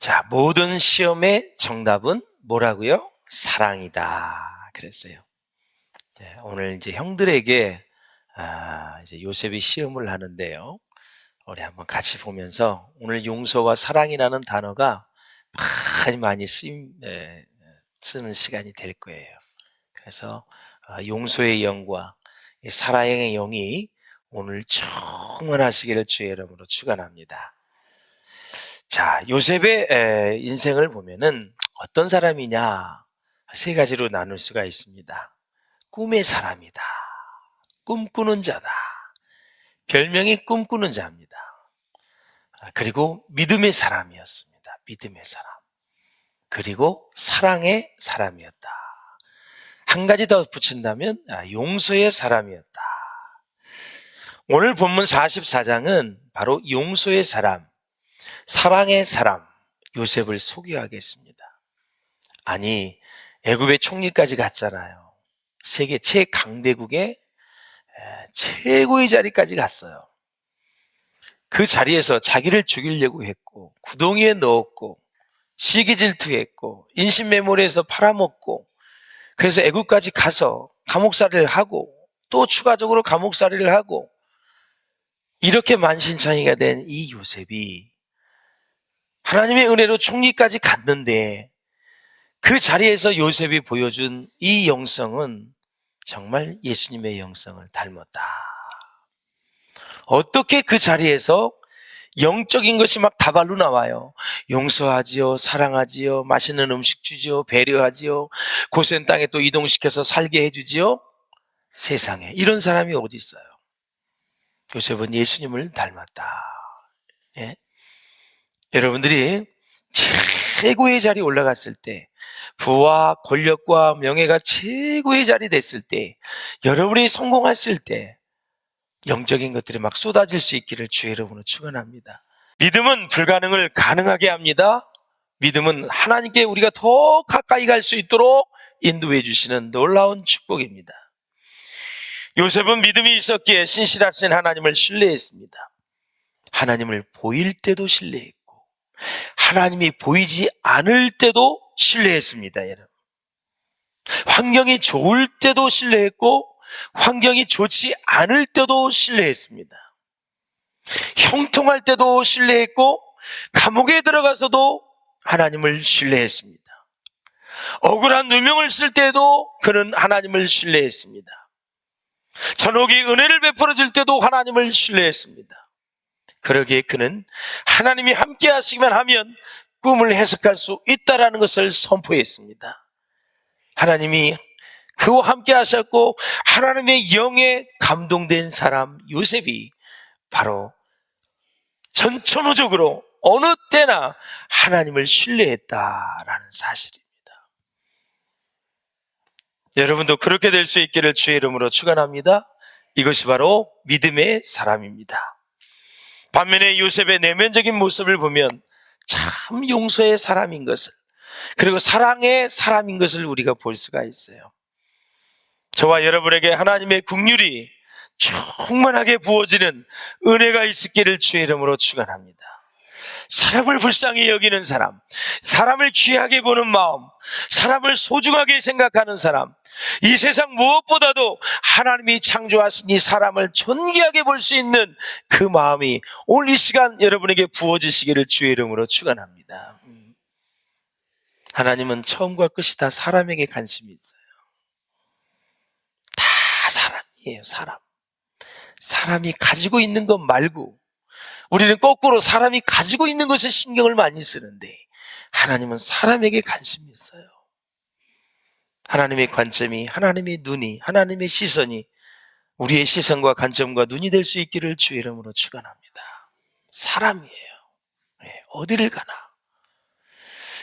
자, 모든 시험의 정답은 뭐라고요? 사랑이다. 그랬어요. 네, 오늘 이제 형들에게 이제 요셉이 시험을 하는데요. 우리 한번 같이 보면서 오늘 용서와 사랑이라는 단어가 많이 쓰는 시간이 될 거예요. 그래서 용서의 영과 사랑의 영이 오늘 충만하시기를 주의 이름으로 축원합니다. 자, 요셉의 인생을 보면은 어떤 사람이냐? 세 가지로 나눌 수가 있습니다. 꿈의 사람이다. 꿈꾸는 자다. 별명이 꿈꾸는 자입니다. 그리고 믿음의 사람이었습니다. 믿음의 사람. 그리고 사랑의 사람이었다. 한 가지 더 붙인다면 용서의 사람이었다. 오늘 본문 44장은 바로 용서의 사람, 사랑의 사람 요셉을 소개하겠습니다. 아니, 애굽의 총리까지 갔잖아요. 세계 최강대국의 최고의 자리까지 갔어요. 그 자리에서 자기를 죽이려고 했고, 구덩이에 넣었고, 시기질투했고, 인신매몰해서 팔아먹고, 그래서 애굽까지 가서 감옥살이를 하고, 또 추가적으로 감옥살이를 하고, 이렇게 만신창이가 된 이 요셉이 하나님의 은혜로 총리까지 갔는데, 그 자리에서 요셉이 보여준 이 영성은 정말 예수님의 영성을 닮았다. 어떻게 그 자리에서 영적인 것이 막 다발로 나와요. 용서하지요, 사랑하지요, 맛있는 음식 주지요, 배려하지요, 고센 땅에 또 이동시켜서 살게 해주지요. 세상에 이런 사람이 어디 있어요? 요셉은 예수님을 닮았다. 예? 여러분들이 최고의 자리에 올라갔을 때, 부와 권력과 명예가 최고의 자리 됐을 때, 여러분이 성공했을 때 영적인 것들이 막 쏟아질 수 있기를 주의 이름으로 축원합니다. 믿음은 불가능을 가능하게 합니다. 믿음은 하나님께 우리가 더 가까이 갈 수 있도록 인도해 주시는 놀라운 축복입니다. 요셉은 믿음이 있었기에 신실하신 하나님을 신뢰했습니다. 하나님을 보일 때도 신뢰했고 하나님이 보이지 않을 때도 신뢰했습니다. 여러분, 환경이 좋을 때도 신뢰했고 환경이 좋지 않을 때도 신뢰했습니다. 형통할 때도 신뢰했고 감옥에 들어가서도 하나님을 신뢰했습니다. 억울한 누명을 쓸 때도 그는 하나님을 신뢰했습니다. 전옥이 은혜를 베풀어 줄 때도 하나님을 신뢰했습니다. 그러기에 그는 하나님이 함께 하시기만 하면 꿈을 해석할 수 있다라는 것을 선포했습니다. 하나님이 그와 함께 하셨고 하나님의 영에 감동된 사람 요셉이 바로 전천후적으로 어느 때나 하나님을 신뢰했다라는 사실입니다. 여러분도 그렇게 될 수 있기를 주의 이름으로 축원합니다. 이것이 바로 믿음의 사람입니다. 반면에 요셉의 내면적인 모습을 보면 참 용서의 사람인 것을, 그리고 사랑의 사람인 것을 우리가 볼 수가 있어요. 저와 여러분에게 하나님의 긍휼이 충만하게 부어지는 은혜가 있기를 주의 이름으로 축원합니다. 사람을 불쌍히 여기는 사람, 사람을 귀하게 보는 마음, 사람을 소중하게 생각하는 사람, 이 세상 무엇보다도 하나님이 창조하신 이 사람을 존귀하게 볼 수 있는 그 마음이 오늘 이 시간 여러분에게 부어지시기를 주의 이름으로 축원합니다. 하나님은 처음과 끝이 다 사람에게 관심이 있어요. 다 사람이에요. 사람이 가지고 있는 것 말고 우리는 거꾸로 사람이 가지고 있는 것에 신경을 많이 쓰는데 하나님은 사람에게 관심이 있어요. 하나님의 관점이, 하나님의 눈이, 하나님의 시선이 우리의 시선과 관점과 눈이 될 수 있기를 주의 이름으로 축원합니다. 사람이에요. 어디를 가나.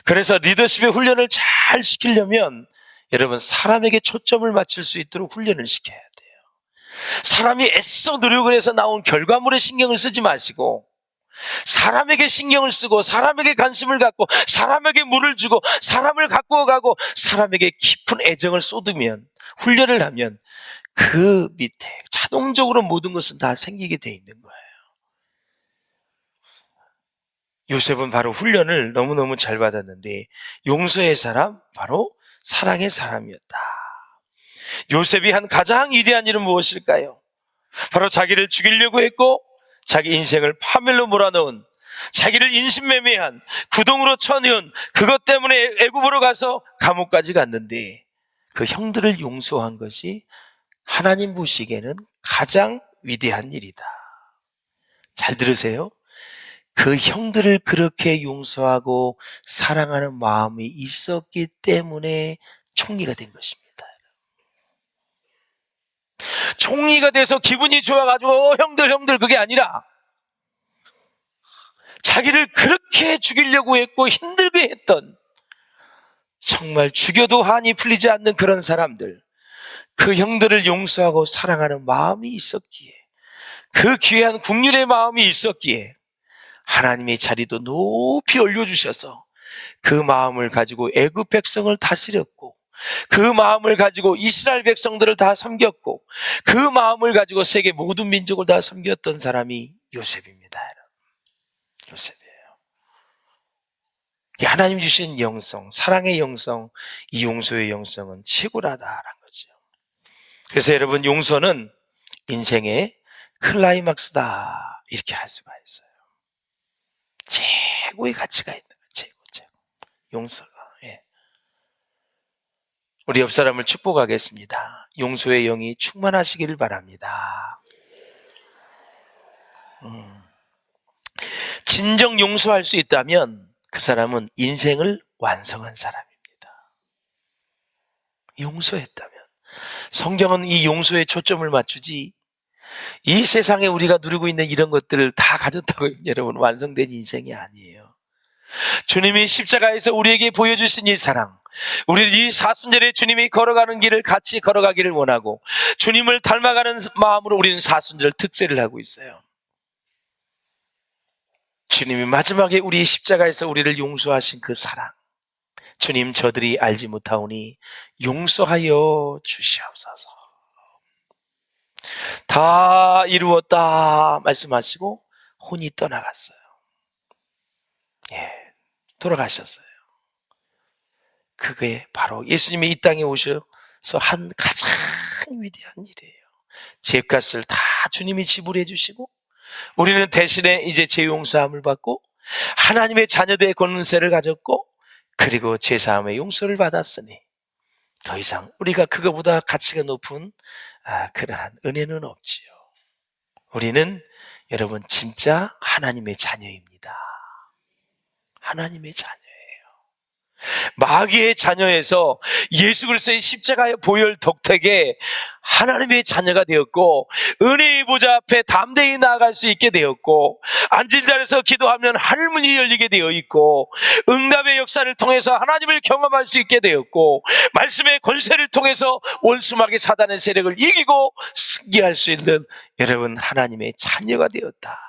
그래서 리더십의 훈련을 잘 시키려면 여러분 사람에게 초점을 맞출 수 있도록 훈련을 시켜야 돼요. 사람이 애써 노력을 해서 나온 결과물에 신경을 쓰지 마시고 사람에게 신경을 쓰고 사람에게 관심을 갖고 사람에게 물을 주고 사람을 갖고 가고 사람에게 깊은 애정을 쏟으면, 훈련을 하면 그 밑에 자동적으로 모든 것은 다 생기게 돼 있는 거예요. 요셉은 바로 훈련을 너무너무 잘 받았는데 용서의 사람, 바로 사랑의 사람이었다. 요셉이 한 가장 위대한 일은 무엇일까요? 바로 자기를 죽이려고 했고 자기 인생을 파멸로 몰아넣은, 자기를 인신매매한, 구덩으로 쳐넣은, 그것 때문에 애굽으로 가서 감옥까지 갔는데 그 형들을 용서한 것이 하나님 보시기에는 가장 위대한 일이다. 잘 들으세요. 그 형들을 그렇게 용서하고 사랑하는 마음이 있었기 때문에 총리가 된 것입니다. 총리가 돼서 기분이 좋아가지고 형들 그게 아니라 자기를 그렇게 죽이려고 했고 힘들게 했던, 정말 죽여도 한이 풀리지 않는 그런 사람들, 그 형들을 용서하고 사랑하는 마음이 있었기에, 그 귀한 국률의 마음이 있었기에 하나님의 자리도 높이 올려주셔서 그 마음을 가지고 애굽 백성을 다스렸고, 그 마음을 가지고 이스라엘 백성들을 다 섬겼고, 그 마음을 가지고 세계 모든 민족을 다 섬겼던 사람이 요셉입니다. 요셉이에요. 하나님 주신 영성, 사랑의 영성, 이 용서의 영성은 최고라다라는 거죠. 그래서 여러분, 용서는 인생의 클라이막스다, 이렇게 할 수가 있어요. 최고의 가치가 있는 거예요. 최고. 용서가. 예. 우리 옆 사람을 축복하겠습니다. 용서의 영이 충만하시기를 바랍니다. 진정 용서할 수 있다면 그 사람은 인생을 완성한 사람입니다. 용서했다면. 성경은 이 용서에 초점을 맞추지, 이 세상에 우리가 누리고 있는 이런 것들을 다 가졌다고 여러분 완성된 인생이 아니에요. 주님이 십자가에서 우리에게 보여주신 이 사랑, 우리 이 사순절에 주님이 걸어가는 길을 같이 걸어가기를 원하고 주님을 닮아가는 마음으로 우리는 사순절 특세를 하고 있어요. 주님이 마지막에 우리 십자가에서 우리를 용서하신 그 사랑, 주님, 저들이 알지 못하오니 용서하여 주시옵소서. 다 이루었다 말씀하시고 혼이 떠나갔어요. 예, 돌아가셨어요. 그게 바로 예수님이 이 땅에 오셔서 한 가장 위대한 일이에요. 죄값을 다 주님이 지불해 주시고 우리는 대신에 이제 죄 용서함을 받고 하나님의 자녀된 권세를 가졌고, 그리고 죄사함의 용서를 받았으니 더 이상 우리가 그거보다 가치가 높은 그러한 은혜는 없지요. 우리는 여러분 진짜 하나님의 자녀입니다. 하나님의 자녀예요. 마귀의 자녀에서 예수 그리스도의 십자가의 보혈 덕택에 하나님의 자녀가 되었고, 은혜의 보좌 앞에 담대히 나아갈 수 있게 되었고, 앉은 자리에서 기도하면 하늘문이 열리게 되어 있고, 응답의 역사를 통해서 하나님을 경험할 수 있게 되었고, 말씀의 권세를 통해서 원수마귀 사단의 세력을 이기고 승리할 수 있는 여러분 하나님의 자녀가 되었다.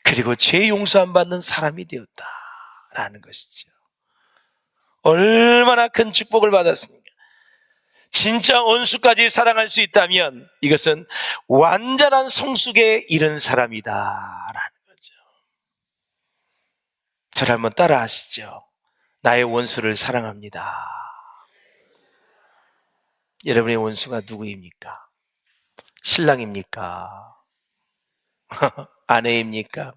그리고 죄 용서함 받는 사람이 되었다라는 것이죠. 얼마나 큰 축복을 받았습니까? 진짜 원수까지 사랑할 수 있다면 이것은 완전한 성숙에 이른 사람이다라는 거죠. 저를 한번 따라 하시죠. 나의 원수를 사랑합니다. 여러분의 원수가 누구입니까? 신랑입니까? 아내입니까?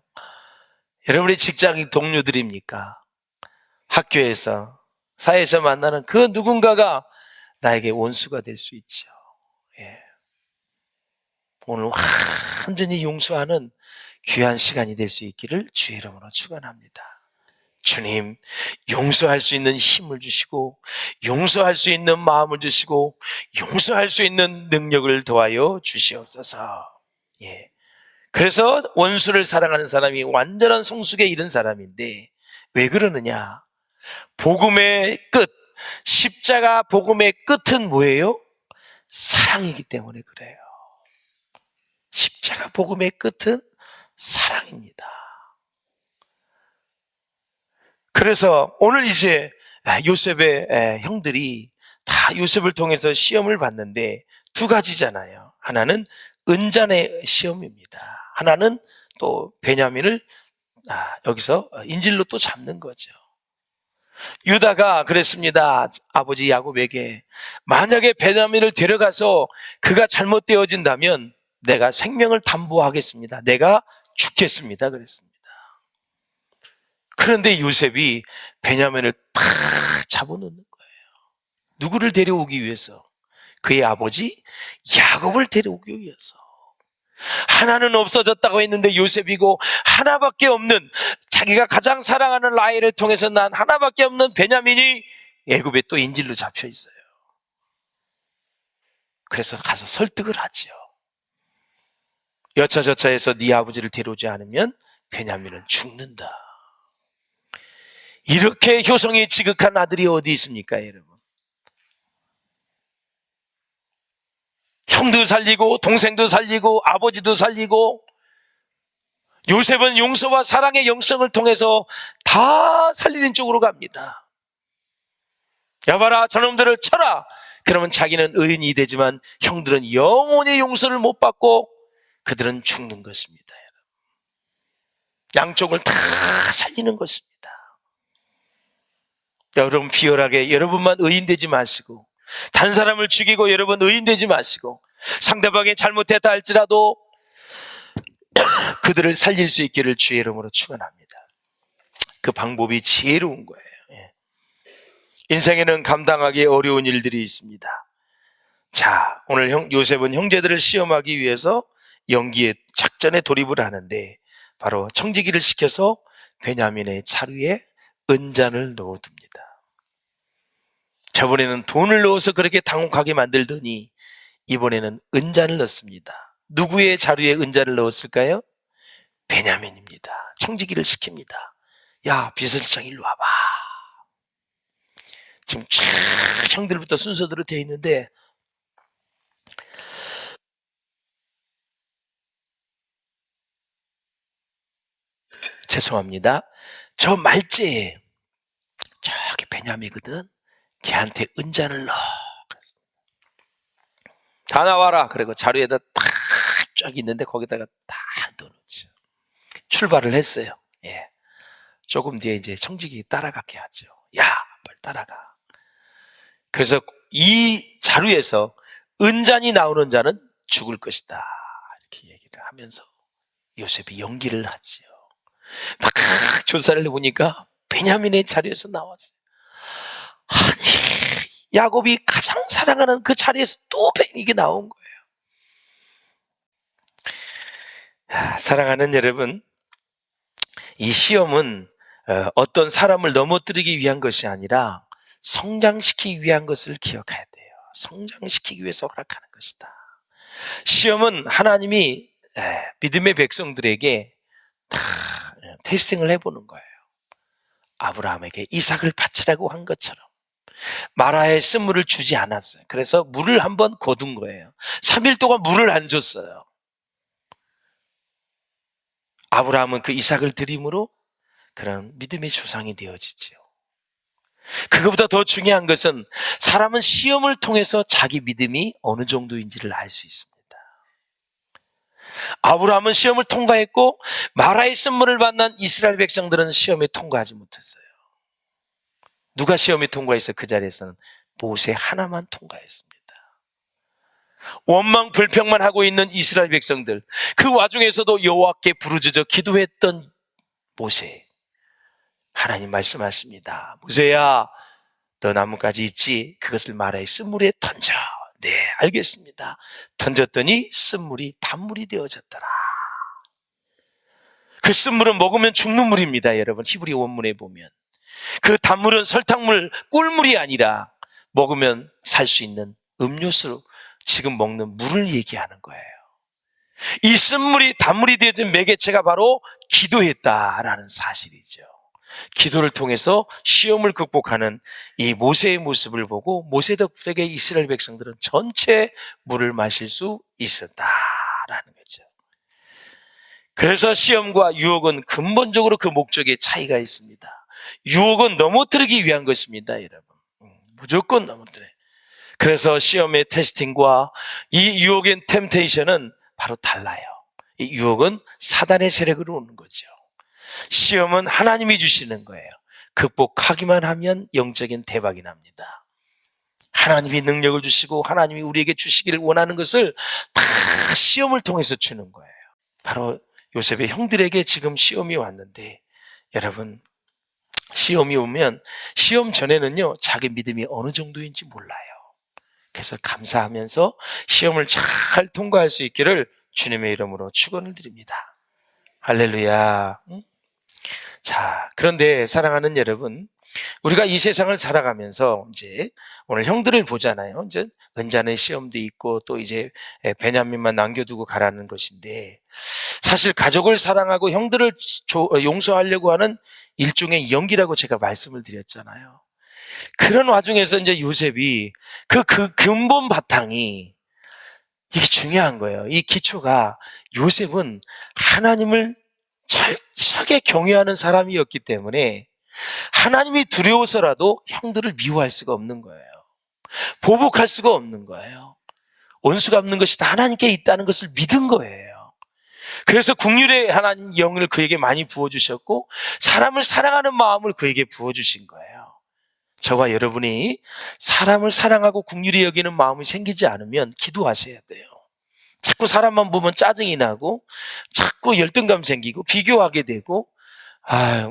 여러분의 직장인 동료들입니까? 학교에서, 사회에서 만나는 그 누군가가 나에게 원수가 될 수 있죠. 예. 오늘 완전히 용서하는 귀한 시간이 될 수 있기를 주의 이름으로 축원합니다. 주님, 용서할 수 있는 힘을 주시고, 용서할 수 있는 마음을 주시고, 용서할 수 있는 능력을 더하여 주시옵소서. 예. 그래서 원수를 사랑하는 사람이 완전한 성숙에 이른 사람인데, 왜 그러느냐? 복음의 끝, 십자가 복음의 끝은 뭐예요? 사랑이기 때문에 그래요. 십자가 복음의 끝은 사랑입니다. 그래서 오늘 이제 요셉의 형들이 다 요셉을 통해서 시험을 봤는데 두 가지잖아요. 하나는 은잔의 시험입니다. 하나는 또 베냐민을 여기서 인질로 또 잡는 거죠. 유다가 그랬습니다. 아버지 야곱에게 만약에 베냐민을 데려가서 그가 잘못되어진다면 내가 생명을 담보하겠습니다. 내가 죽겠습니다. 그랬습니다. 그런데 요셉이 베냐민을 팍 잡아놓는 거예요. 누구를 데려오기 위해서? 그의 아버지 야곱을 데려오기 위해서. 하나는 없어졌다고 했는데 요셉이고 하나밖에 없는, 자기가 가장 사랑하는 라헬을 통해서 난 하나밖에 없는 베냐민이 애굽에 또 인질로 잡혀 있어요. 그래서 가서 설득을 하지요. 여차저차해서 네 아버지를 데려오지 않으면 베냐민은 죽는다. 이렇게 효성이 지극한 아들이 어디 있습니까, 여러분? 형도 살리고 동생도 살리고 아버지도 살리고, 요셉은 용서와 사랑의 영성을 통해서 다 살리는 쪽으로 갑니다. 여봐라, 저놈들을 쳐라. 그러면 자기는 의인이 되지만 형들은 영원히 용서를 못 받고 그들은 죽는 것입니다. 양쪽을 다 살리는 것입니다. 여러분 비열하게 여러분만 의인 되지 마시고, 다른 사람을 죽이고 여러분 의인 되지 마시고, 상대방이 잘못했다 할지라도 그들을 살릴 수 있기를 주의 이름으로 축원합니다. 그 방법이 지혜로운 거예요. 인생에는 감당하기 어려운 일들이 있습니다. 자, 오늘 요셉은 형제들을 시험하기 위해서 연기의 작전에 돌입을 하는데 바로 청지기를 시켜서 베냐민의 차류에 은잔을 넣어둡니다. 저번에는 돈을 넣어서 그렇게 당혹하게 만들더니 이번에는 은잔을 넣습니다. 누구의 자루에 은잔을 넣었을까요? 베냐민입니다. 청지기를 시킵니다. 야, 비서실장 일로 와봐. 지금 쫙 형들부터 순서대로 되어 있는데 죄송합니다. 저 말째에 저기 베냐민이거든. 걔한테 은잔을 넣어. 다 나와라. 그리고 자루에다 딱 쫙 있는데 거기다가 다 넣어놓죠. 출발을 했어요. 예. 조금 뒤에 이제 청지기 따라가게 하죠. 야, 빨리 따라가. 그래서 이 자루에서 은잔이 나오는 자는 죽을 것이다. 이렇게 얘기를 하면서 요셉이 연기를 하지요. 막 조사를 해보니까 베냐민의 자리에서 나왔어요. 아니, 야곱이 가장 사랑하는 그 자리에서 또 이게 나온 거예요. 사랑하는 여러분, 이 시험은 어떤 사람을 넘어뜨리기 위한 것이 아니라 성장시키기 위한 것을 기억해야 돼요. 성장시키기 위해서 허락하는 것이다. 시험은 하나님이 믿음의 백성들에게 다 테스팅을 해보는 거예요. 아브라함에게 이삭을 바치라고 한 것처럼 마라에 쓴물을 주지 않았어요. 그래서 물을 한번 거둔 거예요. 3일 동안 물을 안 줬어요. 아브라함은 그 이삭을 드림으로 그런 믿음의 조상이 되어지죠. 그것보다 더 중요한 것은 사람은 시험을 통해서 자기 믿음이 어느 정도인지를 알 수 있습니다. 아브라함은 시험을 통과했고 마라의 쓴물을 만난 이스라엘 백성들은 시험에 통과하지 못했어요. 누가 시험에 통과해서 그 자리에서는 모세 하나만 통과했습니다. 원망 불평만 하고 있는 이스라엘 백성들, 그 와중에서도 여호와께 부르짖어 기도했던 모세, 하나님 말씀하십니다. 모세야, 너 나뭇가지 있지? 그것을 마라의 쓴물에 던져. 네, 알겠습니다. 던졌더니 쓴물이 단물이 되어졌더라. 그 쓴물은 먹으면 죽는 물입니다. 여러분, 히브리 원문에 보면 그 단물은 설탕물, 꿀물이 아니라 먹으면 살 수 있는 음료수로 지금 먹는 물을 얘기하는 거예요. 이 쓴물이 단물이 되어진 매개체가 바로 기도했다라는 사실이죠. 기도를 통해서 시험을 극복하는 이 모세의 모습을 보고 모세 덕분에 이스라엘 백성들은 전체 물을 마실 수 있었다라는 거죠. 그래서 시험과 유혹은 근본적으로 그 목적에 차이가 있습니다. 유혹은 넘어뜨리기 위한 것입니다, 여러분. 무조건 넘어뜨려. 그래서 시험의 테스팅과 이 유혹의 템테이션은 바로 달라요. 이 유혹은 사단의 세력으로 오는 거죠. 시험은 하나님이 주시는 거예요. 극복하기만 하면 영적인 대박이 납니다. 하나님이 능력을 주시고 하나님이 우리에게 주시기를 원하는 것을 다 시험을 통해서 주는 거예요. 바로 요셉의 형들에게 지금 시험이 왔는데, 여러분, 시험이 오면 시험 전에는요 자기 믿음이 어느 정도인지 몰라요. 그래서 감사하면서 시험을 잘 통과할 수 있기를 주님의 이름으로 축원을 드립니다. 할렐루야. 자, 그런데 사랑하는 여러분, 우리가 이 세상을 살아가면서 이제 오늘 형들을 보잖아요. 이제 은잔의 시험도 있고 또 이제 베냐민만 남겨두고 가라는 것인데, 사실 가족을 사랑하고 형들을 용서하려고 하는 일종의 연기라고 제가 말씀을 드렸잖아요. 그런 와중에서 이제 요셉이 그 근본 바탕이 이게 중요한 거예요. 이 기초가, 요셉은 하나님을 철저하게 경외하는 사람이었기 때문에 하나님이 두려워서라도 형들을 미워할 수가 없는 거예요. 보복할 수가 없는 거예요. 원수 갚는 것이 다 하나님께 있다는 것을 믿은 거예요. 그래서 긍휼의 하나님 영을 그에게 많이 부어주셨고 사람을 사랑하는 마음을 그에게 부어주신 거예요. 저와 여러분이 사람을 사랑하고 긍휼히 여기는 마음이 생기지 않으면 기도하셔야 돼요. 자꾸 사람만 보면 짜증이 나고 자꾸 열등감 생기고 비교하게 되고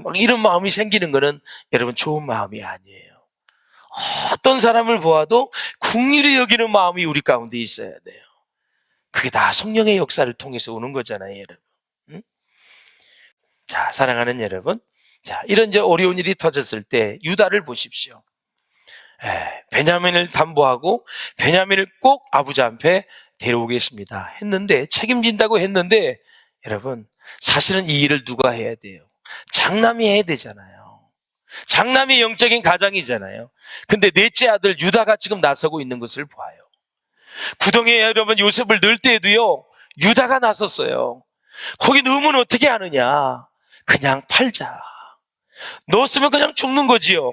막 이런 마음이 생기는 거는 여러분 좋은 마음이 아니에요. 어떤 사람을 보아도 긍휼히 여기는 마음이 우리 가운데 있어야 돼요. 그게 다 성령의 역사를 통해서 오는 거잖아요, 여러분. 응? 자, 사랑하는 여러분, 자, 이런 이제 어려운 일이 터졌을 때 유다를 보십시오. 베냐민을 담보하고 베냐민을 꼭 아버지 앞에 데려오겠습니다 했는데, 책임진다고 했는데, 여러분, 사실은 이 일을 누가 해야 돼요? 장남이 해야 되잖아요. 장남이 영적인 가장이잖아요. 근데 넷째 아들 유다가 지금 나서고 있는 것을 봐요. 구덩이에 여러분 요셉을 넣을 때에도요 유다가 나섰어요. 거기 넣으면 어떻게 하느냐, 그냥 팔자. 넣었으면 그냥 죽는 거지요.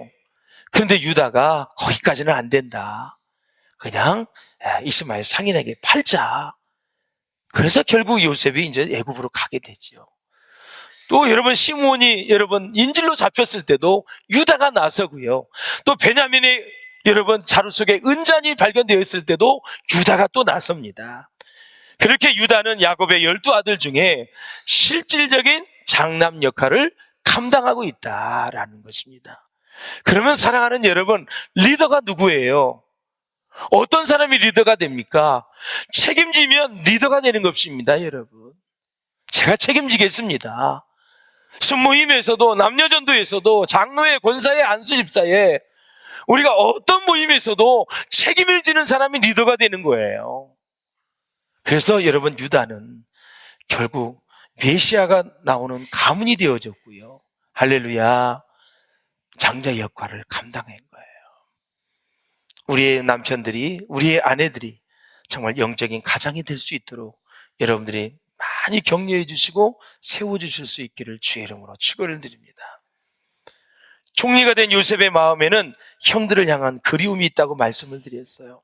그런데 유다가 거기까지는 안 된다, 그냥 이스마엘 상인에게 팔자. 그래서 결국 요셉이 이제 애굽으로 가게 되지요. 또 여러분 시므온이 여러분 인질로 잡혔을 때도 유다가 나서고요. 또 베냐민이 여러분 자루 속에 은잔이 발견되었을 때도 유다가 또 나섭니다. 그렇게 유다는 야곱의 12아들 중에 실질적인 장남 역할을 감당하고 있다라는 것입니다. 그러면 사랑하는 여러분, 리더가 누구예요? 어떤 사람이 리더가 됩니까? 책임지면 리더가 되는 것입니다, 여러분. 제가 책임지겠습니다. 순모임에서도 남녀전도에서도 장로회, 권사회, 안수집사에 우리가 어떤 모임에서도 책임을 지는 사람이 리더가 되는 거예요. 그래서 여러분 유다는 결국 메시아가 나오는 가문이 되어졌고요. 할렐루야. 장자 역할을 감당한 거예요. 우리의 남편들이, 우리의 아내들이 정말 영적인 가장이 될 수 있도록 여러분들이 많이 격려해 주시고 세워주실 수 있기를 주의 이름으로 축원을 드립니다. 총리가 된 요셉의 마음에는 형들을 향한 그리움이 있다고 말씀을 드렸어요.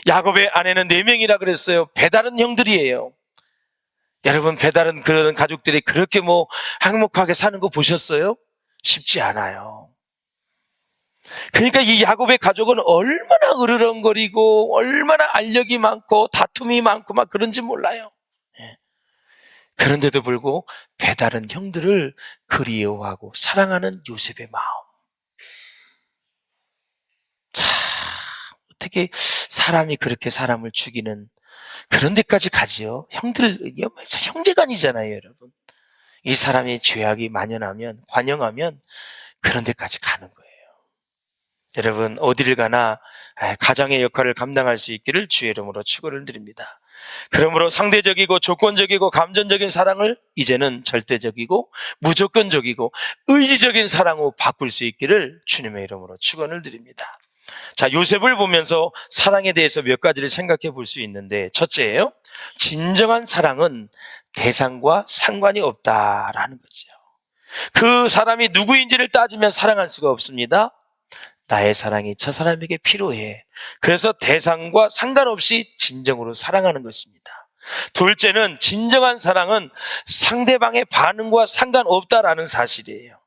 야곱의 아내는 4명이라 그랬어요. 배다른 형들이에요. 여러분, 배다른 그런 가족들이 그렇게 행복하게 사는 거 보셨어요? 쉽지 않아요. 그러니까 이 야곱의 가족은 얼마나 으르렁거리고 얼마나 알력이 많고 다툼이 많고 막 그런지 몰라요. 그런데도 불구하고 배다른 형들을 그리워하고 사랑하는 요셉의 마음. 자, 어떻게 사람이 그렇게 사람을 죽이는 그런 데까지 가지요? 형제간이잖아요, 여러분. 이 사람이 죄악이 만연하면, 관영하면 그런 데까지 가는 거예요. 여러분, 어디를 가나 가장의 역할을 감당할 수 있기를 주의 이름으로 축원을 드립니다. 그러므로 상대적이고 조건적이고 감정적인 사랑을 이제는 절대적이고 무조건적이고 의지적인 사랑으로 바꿀 수 있기를 주님의 이름으로 축원을 드립니다. 자, 요셉을 보면서 사랑에 대해서 몇 가지를 생각해 볼 수 있는데, 첫째예요, 진정한 사랑은 대상과 상관이 없다라는 거죠. 그 사람이 누구인지를 따지면 사랑할 수가 없습니다. 나의 사랑이 저 사람에게 필요해. 그래서 대상과 상관없이 진정으로 사랑하는 것입니다. 둘째는 진정한 사랑은 상대방의 반응과 상관없다라는 사실이에요.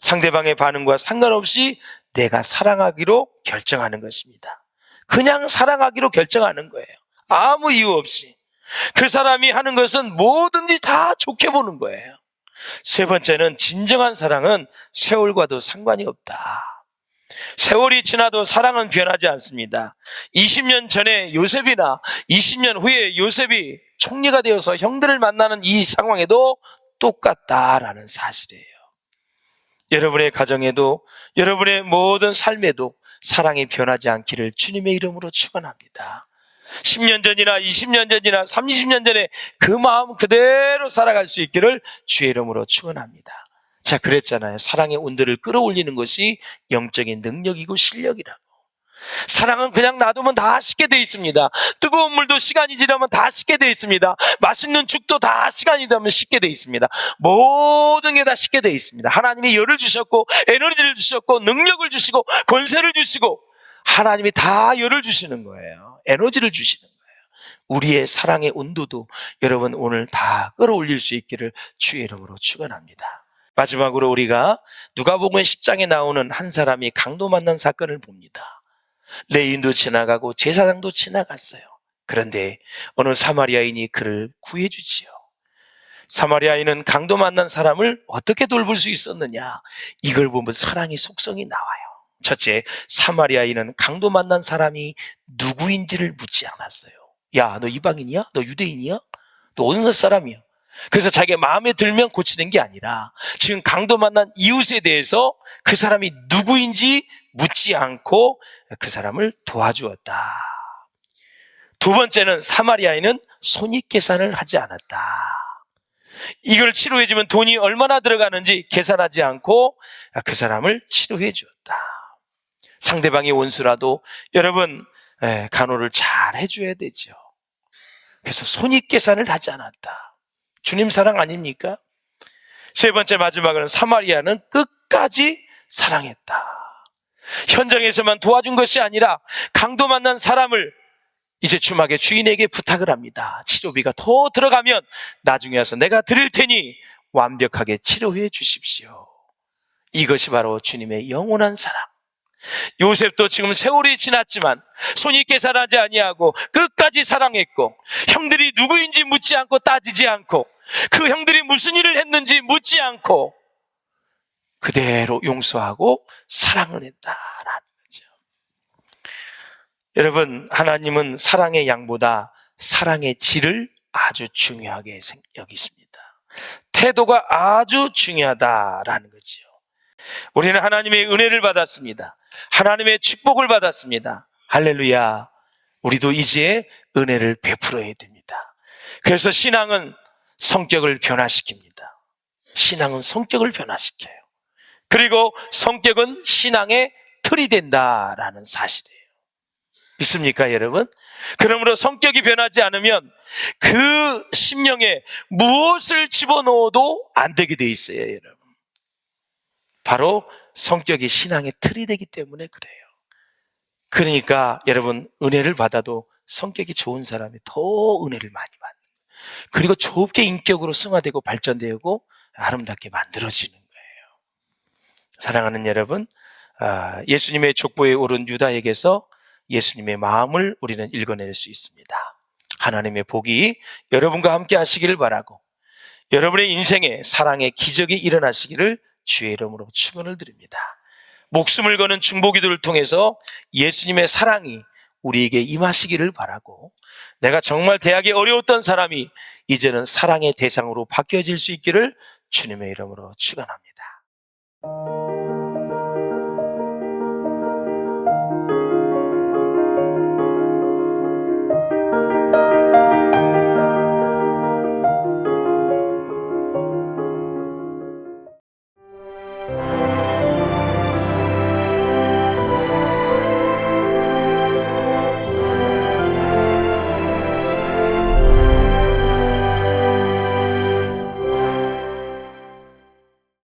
상대방의 반응과 상관없이 내가 사랑하기로 결정하는 것입니다. 그냥 사랑하기로 결정하는 거예요. 아무 이유 없이. 그 사람이 하는 것은 뭐든지 다 좋게 보는 거예요. 세 번째는 진정한 사랑은 세월과도 상관이 없다. 세월이 지나도 사랑은 변하지 않습니다. 20년 전에 요셉이나 20년 후에 요셉이 총리가 되어서 형들을 만나는 이 상황에도 똑같다라는 사실이에요. 여러분의 가정에도, 여러분의 모든 삶에도 사랑이 변하지 않기를 주님의 이름으로 축원합니다. 10년 전이나 20년 전이나 30년 전에 그 마음 그대로 살아갈 수 있기를 주의 이름으로 축원합니다. 자, 그랬잖아요. 사랑의 온도를 끌어올리는 것이 영적인 능력이고 실력이라고. 사랑은 그냥 놔두면 다 식게 돼 있습니다. 뜨거운 물도 시간이 지나면 다 식게 돼 있습니다. 맛있는 죽도 다 시간이 지나면 식게 돼 있습니다. 모든 게 다 식게 돼 있습니다. 하나님이 열을 주셨고 에너지를 주셨고 능력을 주시고 권세를 주시고 하나님이 다 열을 주시는 거예요. 에너지를 주시는 거예요. 우리의 사랑의 온도도 여러분 오늘 다 끌어올릴 수 있기를 주의 이름으로 축원합니다. 마지막으로 우리가 누가복음 10장에 나오는 한 사람이 강도 만난 사건을 봅니다. 레위인도 지나가고 제사장도 지나갔어요. 그런데 어느 사마리아인이 그를 구해주지요. 사마리아인은 강도 만난 사람을 어떻게 돌볼 수 있었느냐? 이걸 보면 사랑의 속성이 나와요. 첫째, 사마리아인은 강도 만난 사람이 누구인지를 묻지 않았어요. 야, 너 이방인이야? 너 유대인이야? 너 어느 사람이야? 그래서 자기가 마음에 들면 고치는 게 아니라 지금 강도 만난 이웃에 대해서 그 사람이 누구인지 묻지 않고 그 사람을 도와주었다. 두 번째는 사마리아인은 손익계산을 하지 않았다. 이걸 치료해주면 돈이 얼마나 들어가는지 계산하지 않고 그 사람을 치료해 주었다. 상대방이 원수라도 여러분 간호를 잘 해줘야 되죠. 그래서 손익계산을 하지 않았다. 주님 사랑 아닙니까? 세 번째 마지막으로는 사마리아는 끝까지 사랑했다. 현장에서만 도와준 것이 아니라 강도 만난 사람을 이제 주막의 주인에게 부탁을 합니다. 치료비가 더 들어가면 나중에 와서 내가 드릴 테니 완벽하게 치료해 주십시오. 이것이 바로 주님의 영원한 사랑. 요셉도 지금 세월이 지났지만 손익계산하지 아니하고 끝까지 사랑했고, 형들이 누구인지 묻지 않고 따지지 않고, 그 형들이 무슨 일을 했는지 묻지 않고 그대로 용서하고 사랑을 했다라는 거죠. 여러분, 하나님은 사랑의 양보다 사랑의 질을 아주 중요하게 여기십니다. 태도가 아주 중요하다라는 거죠. 우리는 하나님의 은혜를 받았습니다. 하나님의 축복을 받았습니다. 할렐루야. 우리도 이제 은혜를 베풀어야 됩니다. 그래서 신앙은 성격을 변화시킵니다. 신앙은 성격을 변화시켜요. 그리고 성격은 신앙의 틀이 된다라는 사실이에요. 믿습니까, 여러분? 그러므로 성격이 변하지 않으면 그 심령에 무엇을 집어넣어도 안 되게 돼 있어요, 여러분. 바로 성격이 신앙의 틀이 되기 때문에 그래요. 그러니까 여러분, 은혜를 받아도 성격이 좋은 사람이 더 은혜를 많이 받는 거예요. 그리고 좁게 인격으로 승화되고 발전되고 아름답게 만들어지는 거예요. 사랑하는 여러분, 예수님의 족보에 오른 유다에게서 예수님의 마음을 우리는 읽어낼 수 있습니다. 하나님의 복이 여러분과 함께 하시기를 바라고, 여러분의 인생에 사랑의 기적이 일어나시기를 주의 이름으로 축원을 드립니다. 목숨을 거는 중보기도를 통해서 예수님의 사랑이 우리에게 임하시기를 바라고, 내가 정말 대하기 어려웠던 사람이 이제는 사랑의 대상으로 바뀌어질 수 있기를 주님의 이름으로 축원합니다.